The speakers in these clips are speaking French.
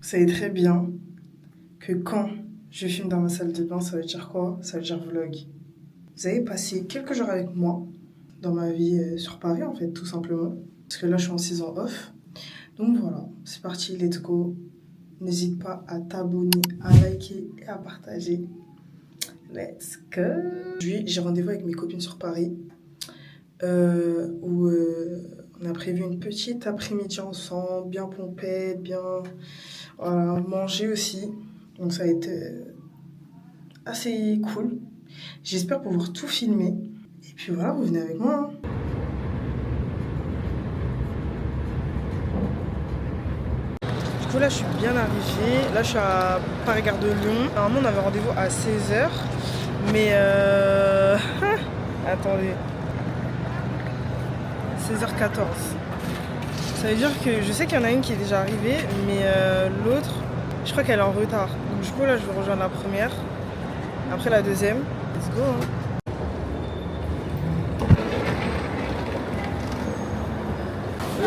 savez très bien que quand je filme dans ma salle de bain, ça veut dire quoi? Ça veut dire vlog. Vous avez passé quelques jours avec moi dans ma vie sur Paris, en fait, tout simplement. Parce que là, je suis en saison off. Donc voilà, c'est parti, let's go. N'hésite pas à t'abonner, à liker et à partager. Let's go. Aujourd'hui, j'ai rendez-vous avec mes copines sur Paris où on a prévu une petite après-midi ensemble, bien pompette, bien voilà, manger aussi. Donc ça va être assez cool. J'espère pouvoir tout filmer. Et puis voilà, vous venez avec moi. Du coup là je suis bien arrivée. Là je suis à Paris-Gare de Lyon. Normalement on avait rendez-vous à 16h. Mais attendez. 16h14. Ça veut dire que je sais qu'il y en a une qui est déjà arrivée, mais l'autre, je crois qu'elle est en retard. Donc du coup là je vais rejoindre la première, après la deuxième. Let's go hein.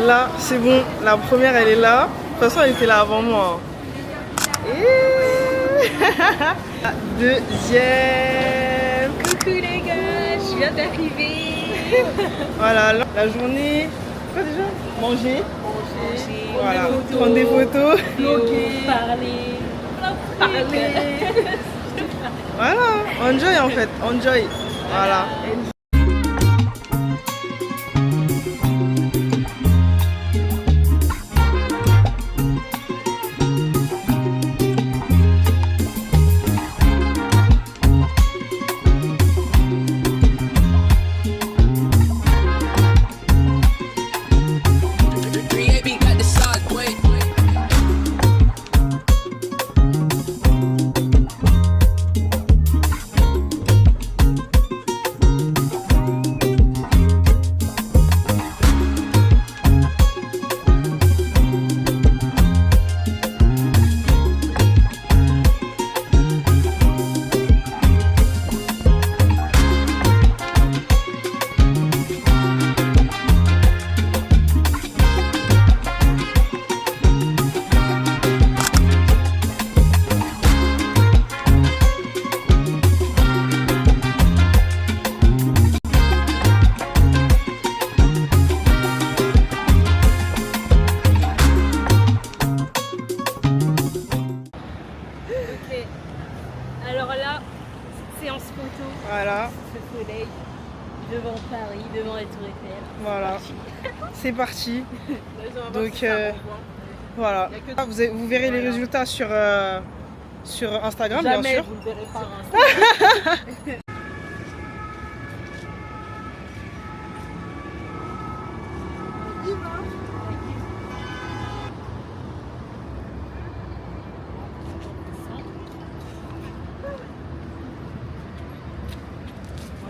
Là c'est bon, la première elle est là. De toute façon elle était là avant moi. Et... la deuxième. Coucou les gars, je viens d'arriver. Voilà, la journée, quoi déjà? Manger. Voilà, des prendre des photos. Vlogger, parler. Voilà, enjoy en fait, enjoy. Voilà. Alors là, séance photo. Voilà. Ce soleil devant Paris, devant la Tour Eiffel. Voilà. C'est parti. Donc voilà. Vous verrez les résultats sur Instagram, jamais, bien sûr. vous le verrez par Instagram.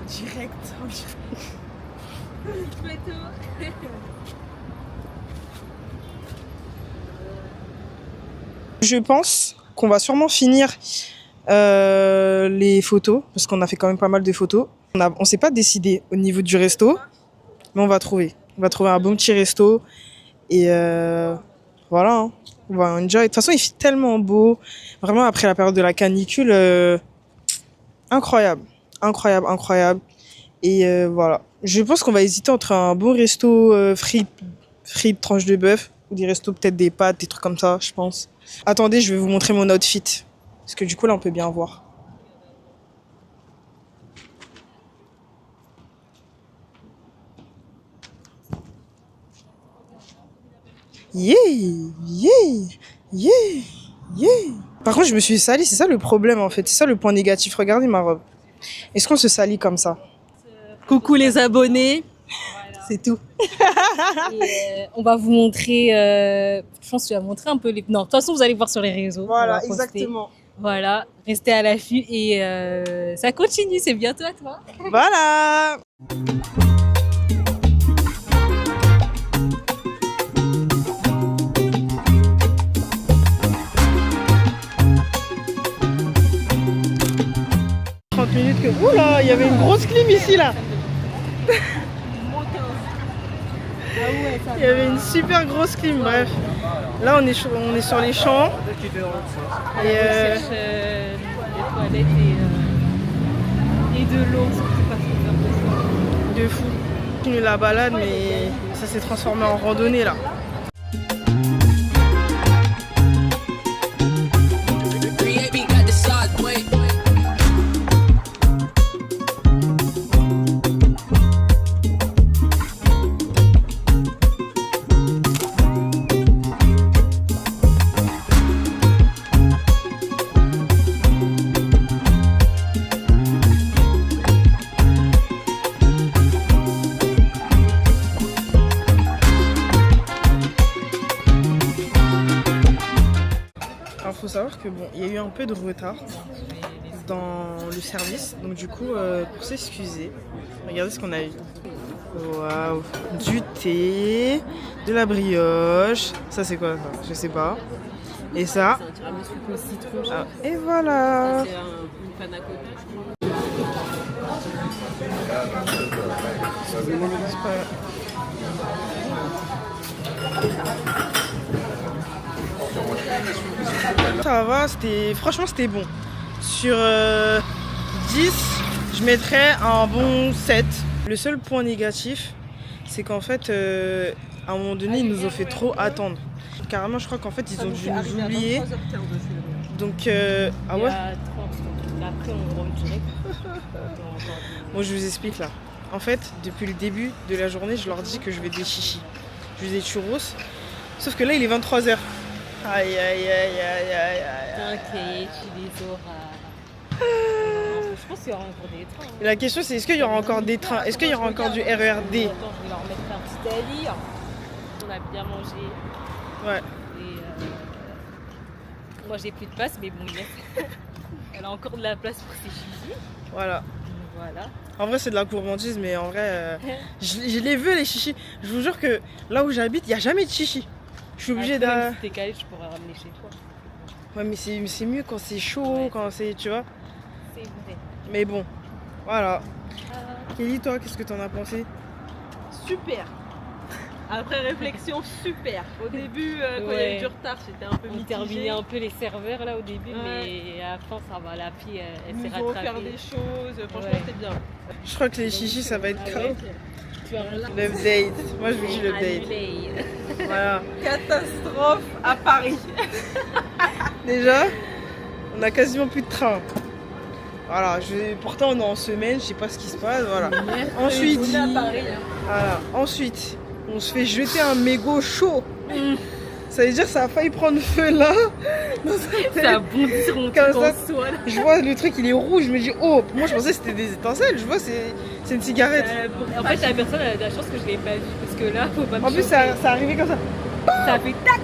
Direct. Photo. Je pense qu'on va sûrement finir les photos, parce qu'on a fait quand même pas mal de photos. On s'est pas décidé au niveau du resto, mais on va trouver. On va trouver un bon petit resto. Et voilà, hein. On va enjoy. De toute façon, il fait tellement beau. Vraiment, après la période de la canicule, incroyable. Incroyable, incroyable. Et voilà. Je pense qu'on va hésiter entre un bon resto frites, tranches de bœuf, ou des restos peut-être des pâtes, des trucs comme ça, je pense. Attendez, je vais vous montrer mon outfit. Parce que du coup, là, on peut bien voir. Yeah, yeah, yeah, yeah. Par contre, je me suis salie, c'est ça le problème en fait. C'est ça le point négatif. Regardez ma robe. Est-ce qu'on se salit comme ça? Coucou les abonnés. Voilà. C'est tout. Et, on va vous montrer, je pense que tu vas montrer un peu les... Non, de toute façon, vous allez voir sur les réseaux. Voilà, exactement. Voilà, restez à l'affût et ça continue, c'est bientôt à toi. Voilà. Minutes que... Oula, il y avait une grosse clim ici là. Ah ouais, ça Il y avait une super grosse clim, bref. Là, on est sur les champs. Et On cherche des toilettes et de l'eau, surtout parce qu'on a besoin. de fou. On continue la balade, mais ça s'est transformé en randonnée là. Alors faut savoir que bon, il y a eu un peu de retard dans le service, donc du coup pour s'excuser, regardez ce qu'on a eu. Waouh, du thé, de la brioche, ça c'est quoi ça? Je sais pas. Et ça, C'est un tiramisu au citron. ah, et voilà. C'est une panna cotta, je crois. C'est pas- Ça va, franchement c'était bon. Sur 10, je mettrais un bon 7. Le seul point négatif, c'est qu'en fait, à un moment donné, ils nous ont fait trop attendre. Carrément, je crois qu'en fait, ils ont dû nous oublier. Donc, ah Il y ouais? a 30 secondes. Après, on rentre direct. Moi, je vous explique là. En fait, depuis le début de la journée, je leur dis que je vais des chichis. Je vais des churros. Sauf que là, il est 23h. Aïe, aïe, aïe, aïe, aïe, aïe, aïe. T'inquiète, tu les auras. Je pense qu'il y aura encore des trains. Et la question, c'est est-ce qu'il y aura encore des trains? Est-ce qu'il y aura encore du RERD? Attends, je vais leur mettre un petit délire. On a bien mangé. Ouais. Et moi, j'ai plus de place, mais bon, elle a encore de la place pour ses chichis. Voilà. Donc, voilà. En vrai, c'est de la gourmandise, mais en vrai, je les veux, les chichis. Je vous jure que là où j'habite, il n'y a jamais de chichis. Je suis obligée Après, de... même si t'es calé, je pourrais ramener chez toi. Ouais, mais c'est mieux quand c'est chaud, Ouais. quand c'est... Tu vois? C'est vrai. Mais bon, voilà. Ah. Kelly, toi, qu'est-ce que t'en as pensé? Super. Après réflexion, super. Au début, quand il y a eu Ouais. du retard, j'étais un peu On mitigée. terminait un peu les serveurs là au début, Ouais. mais à la fin, ça va. La fille, elle Ils s'est nous ont offert rattrapée. des choses, franchement Ouais. c'était bien. Je crois que les chichis, ça va être Ah grave. ouais. Tu as Le date. Moi, je vous dis le date. annulé. Voilà. Catastrophe à Paris. Déjà, on a quasiment plus de train. Voilà, pourtant on est en semaine, je sais pas ce qui se passe, voilà. Ensuite, On est à Paris. Hein. voilà. Ensuite, on se fait jeter un mégot chaud. Ça veut dire que ça a failli prendre feu là. Ça bondit sur mon Comme truc ça. en soie. là. Je vois le truc, il est rouge, je me dis oh, moi je pensais que c'était des étincelles, je vois c'est une cigarette. En fait, la personne a de la chance que je l'ai pas vue parce que là, faut pas me En plus choquer. ça arrivait comme ça. Ça fait tac.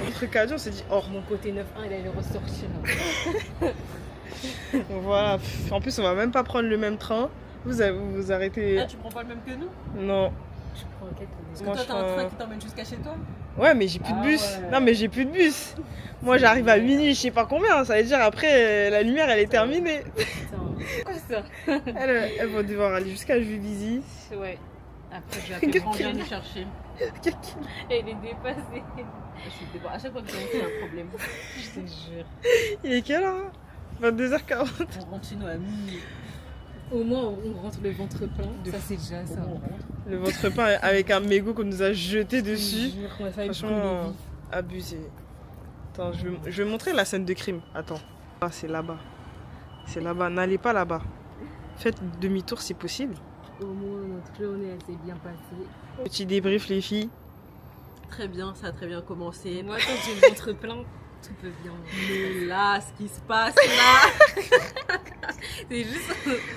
Le truc à dire, on s'est dit oh. Mon côté 9-1, il allait ressortir. Donc voilà, en plus on va même pas prendre le même train. Vous arrêtez. Ah, tu prends pas le même que nous? Non. Je prends quel Parce que Moi, toi je t'as un prends- train qui t'emmène jusqu'à chez toi? Ouais, mais j'ai plus de Ah bus. ouais. Non, mais j'ai plus de bus. Moi, j'arrive à minuit, je sais pas combien. Ça veut dire après, la lumière, elle est terminée. Putain. Quoi ça? Elle va devoir aller jusqu'à Juvisy. Ouais. Après, je vais appeler On vient nous chercher. Elle est dépassée. À chaque fois que j'ai un problème. Je te jure. Il est quelle heure 22h40. On rentre chez nous à minuit. Au moins, on rentre le ventre plein. Ça, c'est déjà ça. Le ventre peint avec un mégot qu'on nous a jeté dessus. Je jure qu'on a failli brûler Franchement, vif. abusé. Attends, je vais montrer la scène de crime. Attends. Ah, c'est là-bas. C'est là-bas. N'allez pas là-bas. Faites demi-tour si possible. Au moins, notre journée, elle s'est bien passée. Petit débrief, les filles. Très bien, ça a très bien commencé. Moi, quand j'ai le ventre plein, tout peut bien. Mais là, ce qui se passe là, C'est juste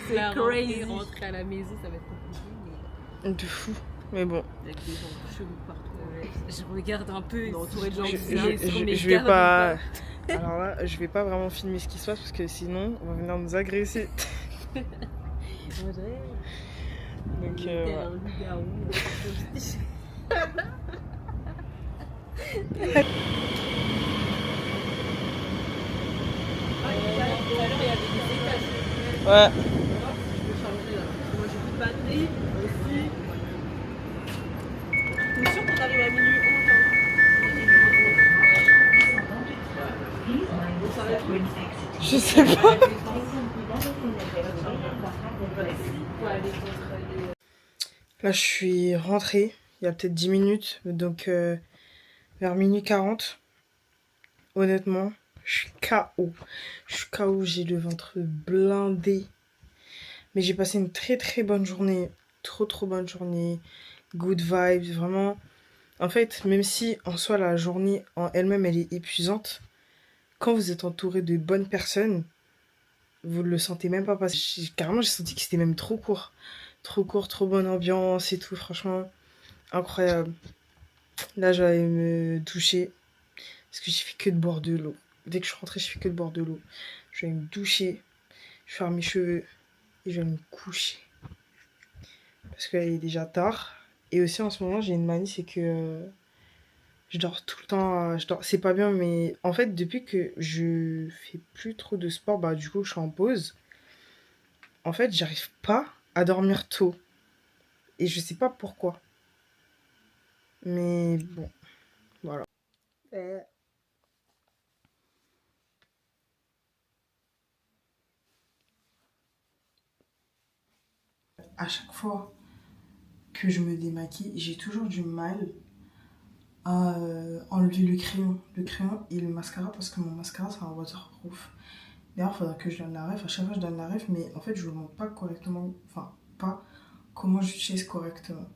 C'est la rentrée, crazy. rentrer à la maison, ça va être compliqué. De fou. Mais bon. avec des gens chelous partout. Mais je regarde un peu. On est entouré de gens Je, bizarres. je vais pas. Alors là, je vais pas vraiment filmer ce qui se passe parce que sinon, on va venir nous agresser. Donc, Tel ouais. un loup-garou. Ouais. Je vais changer là. Moi j'ai plus de batterie aussi. Je sais pas. Là, je suis rentrée il y a peut-être 10 minutes, donc vers minuit 40. Honnêtement, je suis KO. Je suis KO, j'ai le ventre blindé. Mais j'ai passé une très très bonne journée. Trop bonne journée. Good vibes, vraiment. En fait, même si en soi la journée en elle-même elle est épuisante, quand vous êtes entouré de bonnes personnes, vous le sentez même pas passer. Carrément, j'ai senti que c'était même trop court. Trop court, trop bonne ambiance et tout, franchement, incroyable. Là, j'allais me doucher parce que j'ai fait que de boire de l'eau. Dès que je suis rentrée, je fais que de boire de l'eau. Je vais me doucher, je vais faire mes cheveux et je vais me coucher. Parce qu'il est déjà tard. Et aussi, en ce moment, j'ai une manie, c'est que je dors tout le temps. C'est pas bien, mais en fait, depuis que je fais plus trop de sport, bah, du coup, je suis en pause. En fait, j'arrive pas à dormir tôt. Et je sais pas pourquoi. Mais bon, voilà. À chaque fois que je me démaquille, j'ai toujours du mal à enlever le crayon et le mascara parce que mon mascara c'est un waterproof. D'ailleurs, il faudra que je donne la ref. À chaque fois, je donne la ref, mais en fait, je ne vous montre pas correctement, enfin, pas comment j'utilise correctement.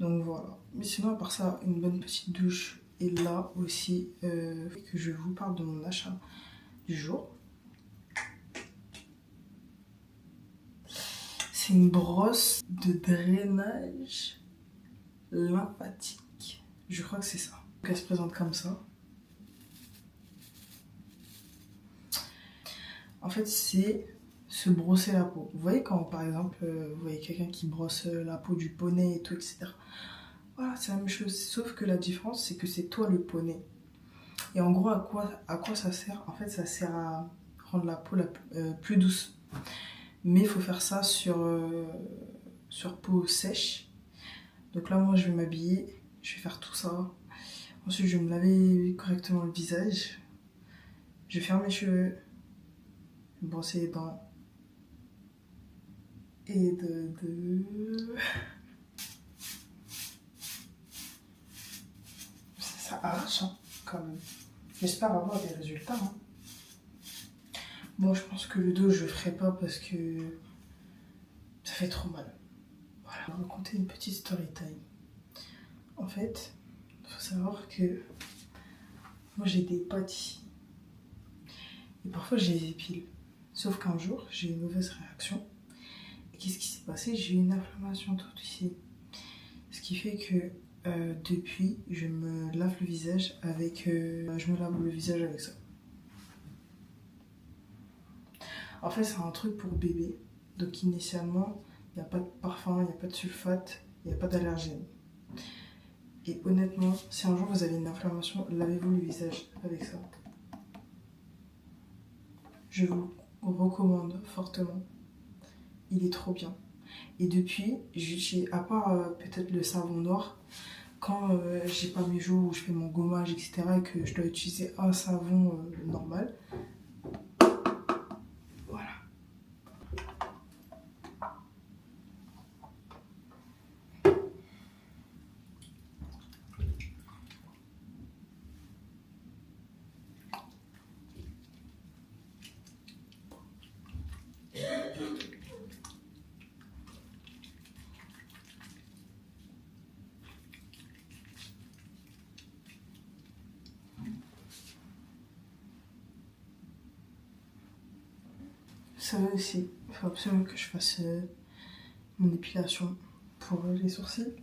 Donc voilà. Mais sinon, à part ça, une bonne petite douche. Et là aussi, que je vous parle de mon achat du jour. C'est une brosse de drainage lymphatique. Je crois que c'est ça. Donc elle se présente comme ça. En fait, c'est se brosser la peau. Vous voyez quand, par exemple, vous voyez quelqu'un qui brosse la peau du poney et tout, etc. Voilà, c'est la même chose. Sauf que la différence, c'est que c'est toi le poney. Et en gros, à quoi ça sert? En fait, ça sert à rendre la peau plus douce. Mais il faut faire ça sur peau sèche. Donc là, moi, je vais m'habiller. Je vais faire tout ça. Ensuite, je vais me laver correctement le visage. Je vais faire mes cheveux. Je vais me brosser les dents. Et ça arrache, hein, quand même. J'espère avoir des résultats. Hein. Bon, je pense que le dos, je le ferai pas parce que ça fait trop mal. Voilà, on va raconter une petite story time. En fait, il faut savoir que moi, j'ai des pattes ici. Et parfois, je les épile. Sauf qu'un jour, j'ai eu une mauvaise réaction. Et qu'est-ce qui s'est passé? J'ai eu une inflammation toute ici. Ce qui fait que depuis, je me lave le visage avec... je me lave le visage avec ça. En fait, c'est un truc pour bébé. Donc initialement, il n'y a pas de parfum, il n'y a pas de sulfate, il n'y a pas d'allergène. Et honnêtement, si un jour vous avez une inflammation, lavez-vous le visage avec ça. Je vous recommande fortement. Il est trop bien. Et depuis, j'utilise, à part peut-être le savon noir, quand j'ai pas mes jours où je fais mon gommage, etc., et que je dois utiliser un savon normal, voilà. Ça va aussi, il faut absolument que je fasse mon épilation pour les sourcils.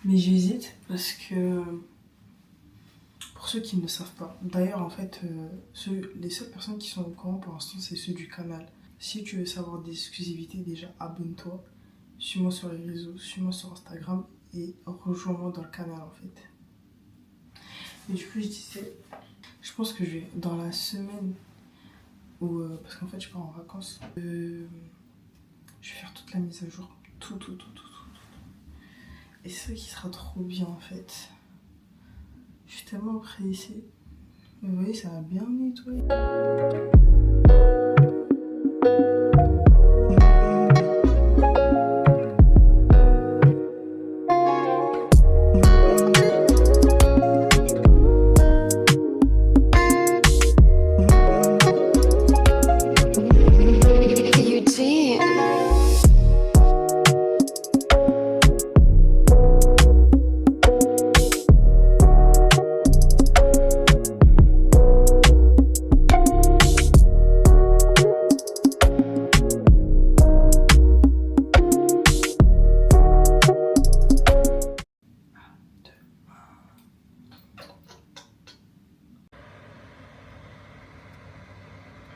Mais j'hésite parce que, pour ceux qui ne le savent pas, d'ailleurs en fait, les seules personnes qui sont au courant pour l'instant, c'est ceux du canal. Si tu veux savoir des exclusivités, déjà abonne-toi, suis-moi sur les réseaux, suis-moi sur Instagram et rejoins-moi dans le canal en fait. Et du coup je disais, je pense que je vais, dans la semaine où, parce qu'en fait je pars en vacances, je vais faire toute la mise à jour, tout. Et c'est ça qui sera trop bien en fait. Je suis tellement pressée. Vous voyez, ça a bien nettoyé.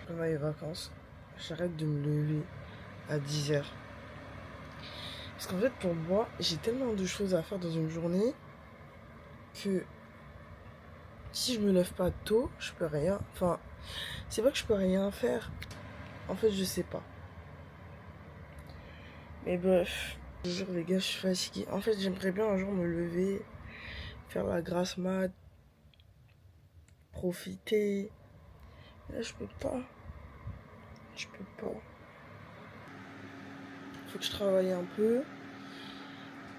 Pendant les vacances, j'arrête de me lever à 10h. Parce qu'en fait, pour moi, j'ai tellement de choses à faire dans une journée que si je me lève pas tôt, je peux rien. Enfin, c'est pas que je peux rien faire. En fait, je sais pas. Mais bref, je vous jure, les gars, je suis fatiguée. En fait, j'aimerais bien un jour me lever, faire la grasse mat, profiter. Mais là, je peux pas. Je peux pas. Faut que je travaille un peu.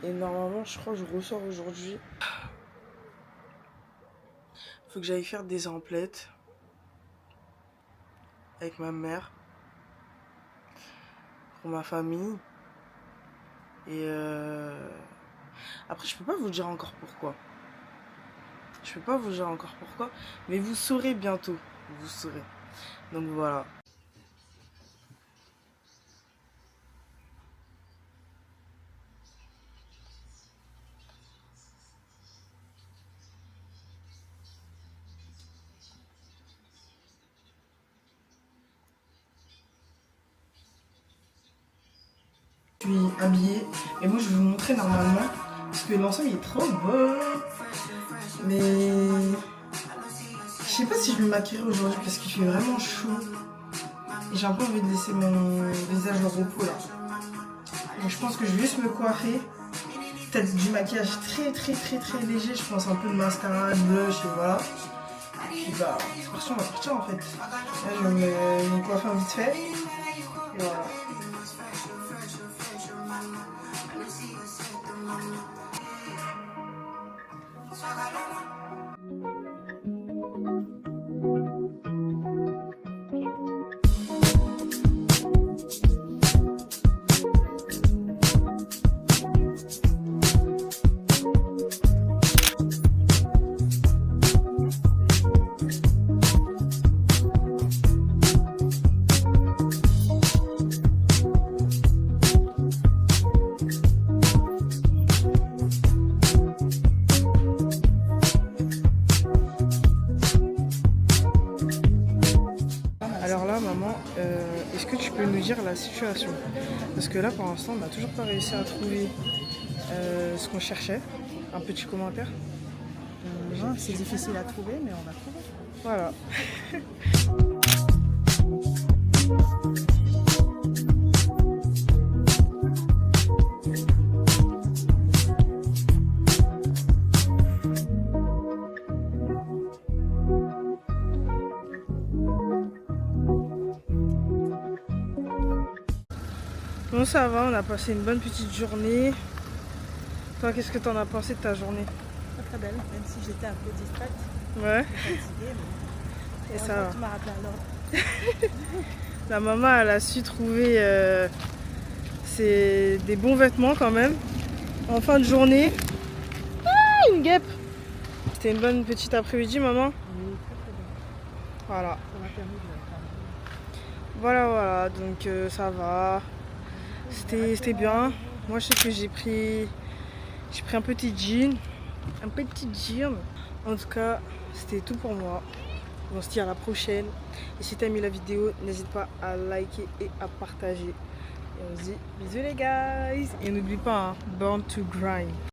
Et normalement, je crois que je ressors aujourd'hui. Faut que j'aille faire des emplettes avec ma mère pour ma famille. Et après, je peux pas vous dire encore pourquoi. Je peux pas vous dire encore pourquoi, mais vous saurez bientôt. Vous saurez. Donc voilà. Je suis habillée et moi je vais vous montrer normalement parce que l'ensemble il est trop beau, mais je sais pas si je me maquillerai aujourd'hui parce qu'il fait vraiment chaud et j'ai un peu envie de laisser mon visage au repos là. Donc je pense que je vais juste me coiffer, peut-être du maquillage très léger, je pense un peu de mascara, de blush et voilà. Et puis bah c'est parti, on va partir en fait. Là je vais me coiffer vite fait et voilà. Alors là, maman, est-ce que tu peux nous dire la situation? Parce que là, pour l'instant, on n'a toujours pas réussi à trouver ce qu'on cherchait. Un petit commentaire. Non, c'est difficile à trouver, mais on va trouver. Voilà. Bon, ça va, on a passé une bonne petite journée. Toi, qu'est-ce que t'en as pensé de ta journée? Pas très belle, même si j'étais un peu distraite. Ouais. Fatiguée, mais... Et ça va. Tu m'as rappelé à l'ordre. La maman, elle a su trouver des bons vêtements quand même. En fin de journée. Ah, une guêpe! C'était une bonne petite après-midi, maman? Oui, très bien. Voilà. Ça m'a permis de... Voilà, donc ça va. C'était bien. Moi, je sais que j'ai pris un petit jean. Un petit jean. En tout cas, c'était tout pour moi. On se dit à la prochaine. Et si t'as aimé la vidéo, n'hésite pas à liker et à partager. Et on se dit bisous les guys. Et n'oublie pas, hein, born to grind.